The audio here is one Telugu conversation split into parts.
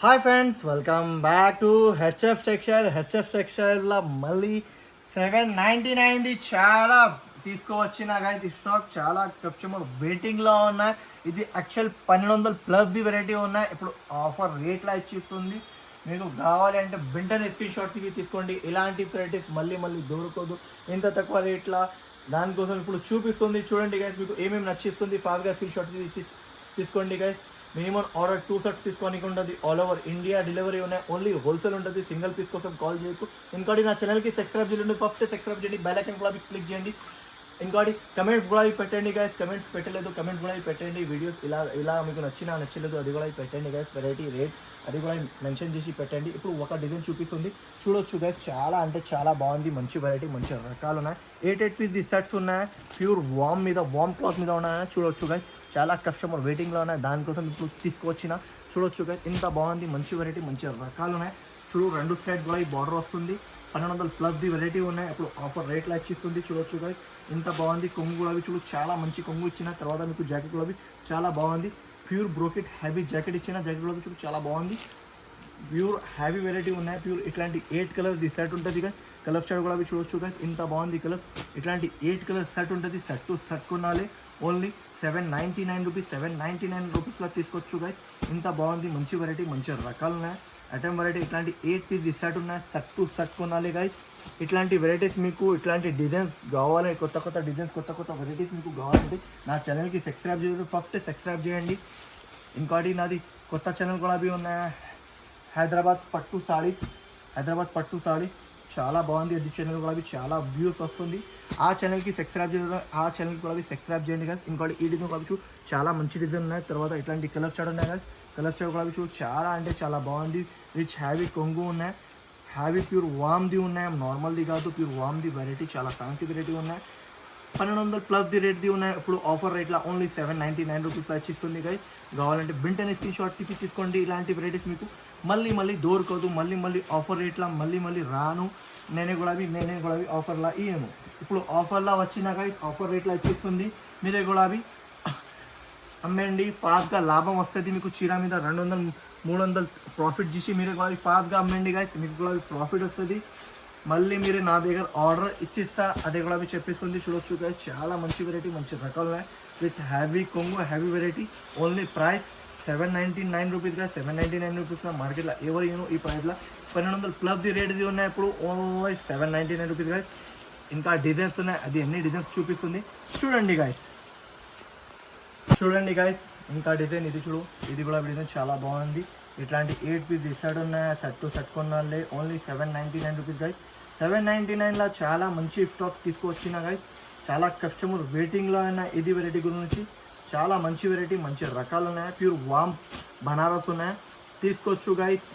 Hi friends, welcome back to HF textile. HF టెక్స్టైల్లో మళ్ళీ 799ది చాలా తీసుకువచ్చిన ఇది స్టాక్ చాలా కస్టమర్ వెయిటింగ్లో ఉన్నాయి. ఇది యాక్చువల్ 1200+ వెరైటీ ఉన్నాయి. ఇప్పుడు ఆఫర్ రేట్లా ఇచ్చిస్తుంది. మీకు కావాలి అంటే వెంటనే స్క్రీన్ షాట్ తీసుకోండి. ఇలాంటి వెరైటీస్ మళ్ళీ మళ్ళీ దొరకదు ఇంత తక్కువ రేట్లా. దానికోసం ఇప్పుడు చూపిస్తుంది చూడండి గైస్. మీకు ఏమేమి నచ్చిస్తుంది ఫాస్ట్గా స్క్రీన్ షాట్ తీసుకోండి గైస్. మినిమం ఆర్డర్ 2 సెట్స్ తీసుకోనికి ఉంటుంది. ఆల్ ఓవర్ ఇండియా డెలివరీ ఉన్నాయి. ఓన్లీ హోల్సేల్ ఉంటుంది. సింగిల్ పీస్ కోసం కాల్ చేయకు. ఇంకోటి నా ఛానల్కి సబ్స్క్రైబ్ చేయండి. ఫస్ట్ సబ్స్క్రైబ్ చేయండి, బెల్ ఐకాన్ కూడా క్లిక్ చేయండి. ఇంకోటి కమెంట్స్ కూడా పెట్టండి గైస్. కమెంట్స్ పెట్టలేదు, కమెంట్స్ కూడా పెట్టండి. వీడియోస్ ఇలా మీకు నచ్చలేదు అది కూడా పెట్టండి గైస్. వెరైటీ రేట్ అది కూడా మెన్షన్ చేసి పెట్టండి. ఇప్పుడు ఒక డిజైన్ చూపిస్తుంది చూడొచ్చు గైస్. చాలా అంటే చాలా బాగుంది. మంచి వెరైటీ, మంచి రకాలు ఉన్నాయి. 8 పీస్ సెట్స్ ఉన్నాయి. ప్యూర్ వామ్ క్లాత్ మీద ఉన్నాయి. చూడొచ్చు గైస్. చాలా కస్టమర్ వెయిటింగ్లో ఉన్నాయి. దానికోసం ఇప్పుడు తీసుకువచ్చిన చూడొచ్చు గైస్. ఇంత బాగుంది. మంచి వెరైటీ, మంచి రకాలు ఉన్నాయి. చూడు 2 సైడ్ కూడా ఈ బార్డర్ వస్తుంది. 1200+ వెరైటీ ఉన్నాయి. ఇప్పుడు ఆఫర్ రేట్లో ఇచ్చిస్తుంది చూడొచ్చు గైస్. ఇంత బాగుంది. కొంగు కూడా చూడు, చాలా మంచి కొంగు ఇచ్చిన తర్వాత మీకు జాకెట్ కూడా చాలా బాగుంది. ప్యూర్ బ్రోకెట్ హ్యావీ జాకెట్ ఇచ్చిన. జాకెట్ కూడా చూడు చాలా బాగుంది. ప్యూర్ హ్యావీ వెరైటీ ఉన్నాయి. ప్యూర్ ఇట్లాంటి 8 కలర్స్ ఈ సెట్ ఉంటుంది కదా. కలర్ స్టార్ కూడా చూడొచ్చు గైస్. ఇంత బాగుంది కలర్. ఇట్లాంటి 8 కలర్ సెట్ ఉంటుంది. సెట్ టు సెట్ కొనాలి. Only 799 rupees. 799 రూపీస్లో తీసుకోవచ్చు గైస్. ఇంత బాగుంది. మంచి వెరైటీ, మంచి రకాలు ఉన్నాయి. ఐటమ్ వెరైటీ ఇట్లాంటి 8 పీస్ సెట్ ఉన్నాయి. సెట్ టు సెట్ కొనాలి గైస్. ఇట్లాంటి వెరైటీస్ మీకు ఇట్లాంటి డిజైన్స్ కావాలి, కొత్త డిజైన్స్, కొత్త వెరైటీస్ మీకు కావాలంటే నా ఛానల్కి సబ్స్క్రైబ్ చేయండి. ఫస్ట్ సబ్స్క్రైబ్ చేయండి. ఇంకోటి నాది కొత్త ఛానల్ కూడా ఉన్నాయి. హైదరాబాద్ పట్టు సారీస్ చాలా బాగుంది. అది ఛానల్ కూడా చాలా వ్యూస్ వస్తుంది. ఆ ఛానల్కి సబ్స్క్రైబ్ చేయడం, ఆ ఛానల్కి కూడా సబ్స్క్రైబ్ చేయండి కదా. ఇంకోటి ఈ డిజైన్ కూడా చాలా మంచి డిజైన్ ఉన్నాయి. తర్వాత ఇట్లాంటి కలర్ స్టార్ట్ ఉన్నాయి కదా. కలర్ స్టార్ట్ కూడా చాలా అంటే చాలా బాగుంది. రిచ్ హ్యావీ కొంగు ఉన్నాయి. హ్యావీ ప్యూర్ వామ్ది ఉన్నాయి. నార్మల్ది కాదు, ప్యూర్ వామ్ది వెరైటీ. చాలా ఫ్యాన్సీ వెరైటీ ఉన్నాయి. 1200+ రేట్ది ఉన్నాయి. ఇప్పుడు ఆఫర్ రేట్లో ఓన్లీ 799 రూపీస్లో ఇచ్చిస్తుంది గైస్. కావాలంటే వెంటనే స్క్రీన్ షాట్ తీసుకోండి. ఇలాంటి వెరైటీస్ మీకు మళ్ళీ దొరకదు. మళ్ళీ ఆఫర్ రేట్లో మళ్ళీ రాను. నేనే కూడా ఆఫర్లా ఇయ్యను. ఇప్పుడు ఆఫర్లా వచ్చిన గైస్ ఆఫర్ రేట్లో ఇచ్చిస్తుంది. మీరే కూడా అమ్మేయండి. ఫాస్ట్గా లాభం వస్తుంది మీకు. చీర మీద 200-300 ప్రాఫిట్ చేసి మీరు కూడా ఫాస్ట్గా అమ్మండి గైస్. మీకు కూడా ప్రాఫిట్ వస్తుంది. మళ్ళీ మీరు నా దగ్గర ఆర్డర్ ఇచ్చిస్తా అదే కూడా చెప్పిస్తుంది. చూడొచ్చు గైస్. చాలా మంచి వెరైటీ, మంచి రకాలు ఉన్నాయి. విత్ హ్యావీ కొంగు, హ్యావీ వెరైటీ. ఓన్లీ ప్రైస్ 799 రూపీస్ గా. 799 రూపీస్గా మార్కెట్లో ఎవరు ఈ ప్రైస్లో 1200+ రేట్ది ఉన్నాయి. ఇప్పుడు ఓన్లీ 799 రూపీస్ గా. ఇంకా డిజైన్స్ ఉన్నాయి. అది ఎన్ని డిజైన్స్ చూపిస్తుంది చూడండి గైస్. ఇంకా డిజైన్ ఇది చూడు. ఇది కూడా డిజైన్ చాలా బాగుంది. ఇట్లాంటి 8 పీస్ సెట్ ఉన్నాయి. సెట్ టు సెట్ కొనాలి. Only 799 rupees guys. 799లో చాలా మంచి స్టాక్ తీసుకువచ్చిన గైస్. చాలా కస్టమర్ వెయిటింగ్లో ఉన్నాయి. ఇది వెరైటీ గురించి చాలా మంచి వెరైటీ, మంచి రకాలు ఉన్నాయి. ప్యూర్ వామ్ బనారస్ ఉన్నాయి. తీసుకోవచ్చు గైస్.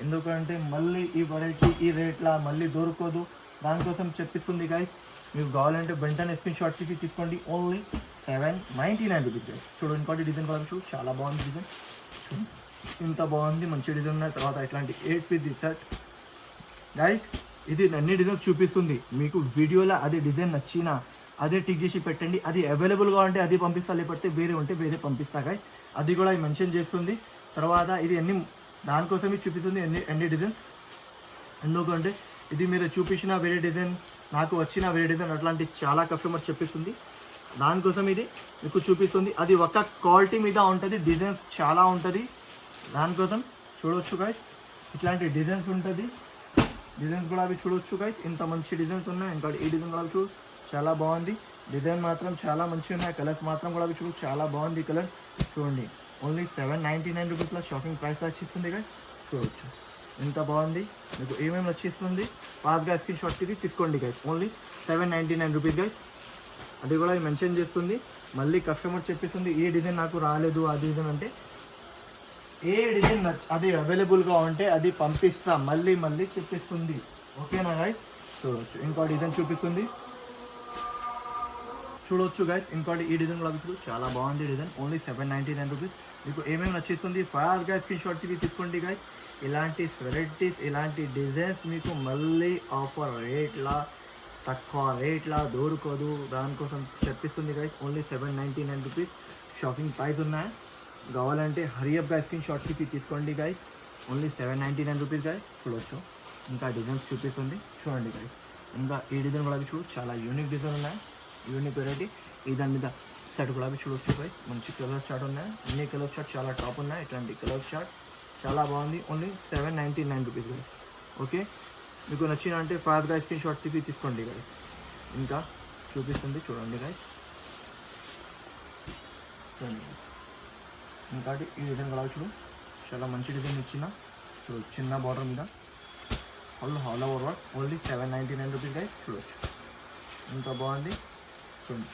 ఎందుకంటే మళ్ళీ ఈ వెరైటీ ఈ రేట్లా మళ్ళీ దొరకదు. దానికోసం చెప్పిస్తుంది గైస్. మీకు కావాలంటే వెంటనే స్క్రీన్ షాట్ తీసుకోండి. Only 799 rupees guys. చూడండి ఇంకోటి డిజైన్ కూడా చాలా బాగుంది డిజైన్. ఇంత బాగుంది, మంచి డిజైన్ ఉన్నాయి. తర్వాత ఇట్లాంటి 8 పీస్ సెట్ గైస్. ఇది అన్ని డిజైన్స్ చూపిస్తుంది మీకు. వీడియోలో అదే డిజైన్ నచ్చినా అదే టిక్ చేసి పెట్టండి. అది అవైలబుల్గా ఉంటే అది పంపిస్తా, లేకపోతే వేరే ఉంటే వేరే పంపిస్తా గైస్. అది కూడా మెన్షన్ చేస్తుంది. తర్వాత ఇది దానికోసమే చూపిస్తుంది ఎన్ని డిజైన్స్. ఎందుకంటే ఇది మీరు చూపించిన వేరే డిజైన్, నాకు వచ్చిన వేరే డిజైన్, అట్లాంటి చాలా కస్టమర్ చెప్పిస్తుంది. దానికోసం ఇది మీకు చూపిస్తుంది. అది ఒక క్వాలిటీ మీద ఉంటుంది. డిజైన్స్ చాలా ఉంటుంది. దానికోసం చూడవచ్చు గైస్. ఇట్లాంటి డిజైన్స్ ఉంటుంది. డిజైన్స్ కూడా అవి చూడవచ్చు గైస్. ఇంత మంచి డిజైన్స్ ఉన్నాయి. ఇంకా ఈ డిజైన్ కూడా చూడు చాలా బాగుంది. డిజైన్ మాత్రం చాలా మంచిగా ఉన్నాయి. కలర్స్ మాత్రం కూడా చూడు చాలా బాగుంది. కలర్స్ చూడండి. ఓన్లీ 799 రూపీస్లో షాపింగ్ ప్రైస్లో వచ్చిస్తుంది గైస్. చూడవచ్చు ఇంత బాగుంది. మీకు ఏమేమి వచ్చిస్తుంది ఫాస్ట్గా స్క్రీన్ షాట్ తీసుకోండి గైస్. Only 799 rupees guys. అది కూడా మెన్షన్ చేస్తుంది. మళ్ళీ కస్టమర్ చెప్పిస్తుంది ఏ డిజైన్ నాకు రాలేదు ఆ డిజైన్ అంటే, ఏ డిజైన్ అది అవైలబుల్గా ఉంటే అది పంపిస్తా మళ్ళీ చెప్పిస్తుంది. ఓకేనా గైస్. చూడవచ్చు ఇంకో డిజైన్ చూపిస్తుంది. చూడవచ్చు గైస్. ఇంకోటి ఈ డిజైన్ కూడా చాలా బాగుంది డిజైన్. Only 799 rupees. మీకు ఏమేమి నచ్చిస్తుంది ఫాస్ట్గా స్క్రీన్ షాట్ తీసుకోండి గైస్. ఇలాంటి వెరైటీస్, ఇలాంటి డిజైన్స్ మీకు మళ్ళీ ఆఫర్ రేట్లా తక్కువ రేట్లా దొరకదు. దానికోసం చెప్పిస్తుంది guys. Only 799 rupees shopping price ఉన్నాయి. కావాలంటే హరియప్ గైస్ స్క్రీన్ షాట్ తీసుకోండి గైస్. Only 799 rupees guys. చూడొచ్చు ఇంకా డిజైన్స్ చూపిస్తుంది చూడండి గైస్. ఇంకా ఈ డిజైన్ కూడా చూడు, చాలా యూనిక్ డిజైన్ ఉన్నాయి, యూనిక్ వెరైటీ. ఈ దాని మీద సెట్ కూడా చూడొచ్చు గైస్. మంచి కలర్ చార్ట్ ఉన్నాయి, అన్ని కలర్ చార్ట్ చాలా టాప్ ఉన్నాయి. ఇట్లాంటి కలర్ చార్ట్ చాలా బాగుంది. Only 799 rupees guys. ఓకే, మీకు నచ్చిన అంటే ఫాస్ట్ గైస్ స్క్రీన్ షాట్ తీసుకోండి గైస్. ఇంకా చూపిస్తుంది చూడండి గైస్. చూడండి ఇంకా ఈ డిజైన్ కూడా చూడు, చాలా మంచి డిజైన్ ఇచ్చిన చూడు, చిన్న బార్డర్ మీద all over work. Only 799 rupees guys. చూడొచ్చు ఎంత బాగుంది చూడండి.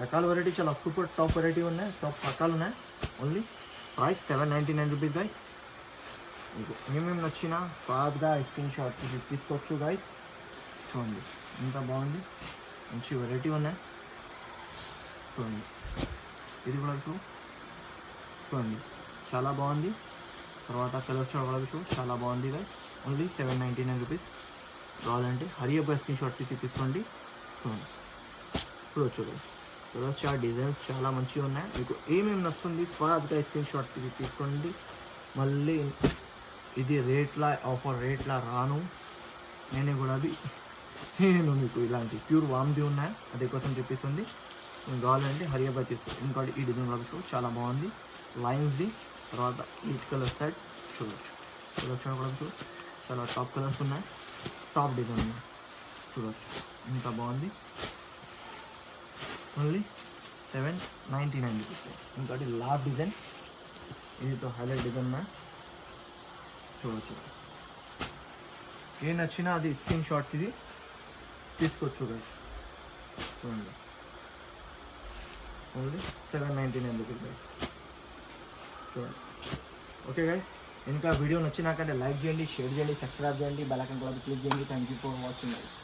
రకాల వెరైటీ చాలా సూపర్ టాప్ వెరైటీ ఉన్నాయి, టాప్ రకాలు ఉన్నాయి. Only price 799 rupees guys. మీకు ఏమేమి నచ్చినా ఫాస్ట్గా స్క్రీన్ షాట్ తీసుకోవచ్చు గైస్. చూడండి ఎంత బాగుంది, మంచి వెరైటీ ఉన్నాయి చూడండి. ఇది కూడా చూడండి చాలా బాగుంది. తర్వాత కలర్ షాట్ కూడా చాలా బాగుంది గైస్. Only 799 rupees. కావాలంటే హరియప్ స్క్రీన్ షాట్ తీసుకోండి. చూడండి చూడొచ్చు గైస్. కలర్ షాట్ డిజైన్స్ చాలా మంచిగా ఉన్నాయి. మీకు ఏమేమి నచ్చుతుంది ఫాస్ట్గా స్క్రీన్ షాట్ తీసుకోండి. మళ్ళీ ఇది రేట్లా ఆఫర్ రేట్లా రాను నేను కూడా. నేను మీకు ఇలాంటి ప్యూర్ వామ్ది ఉన్నాయి, అదే కోసం చెప్పిస్తుంది. కావాలంటే హరియప్ తీసుకోండి. ఇంకా ఈ డిజైన్ కూడా చాలా బాగుంది, లైన్స్ది. తర్వాత ఈట్ కలర్ సెట్ చూడొచ్చు, కలర్ కూడా చాలా టాప్ కలర్స్ ఉన్నాయి, టాప్ డిజైన్ ఉన్నాయి చూడొచ్చు ఎంత బాగుంది. Only 799 rupees. ఇంకోటి లాస్ట్ డిజైన్, ఇదితో హైలైట్ డిజైన్ ఉన్నాయి చూడొచ్చు. ఏ నచ్చినా అది స్క్రీన్ షాట్ తీసుకోవచ్చు గైస్. చూడండి ఓన్లీ 799 రూపీస్ గైస్. చూడండి ఓకే గైస్. ఇంకా వీడియో నచ్చినాకంటే లైక్ చేయండి, షేర్ చేయండి, సబ్స్క్రైబ్ చేయండి, బెల్ ఐకాన్ కూడా క్లిక్ చేయండి. Thank you for watching guys.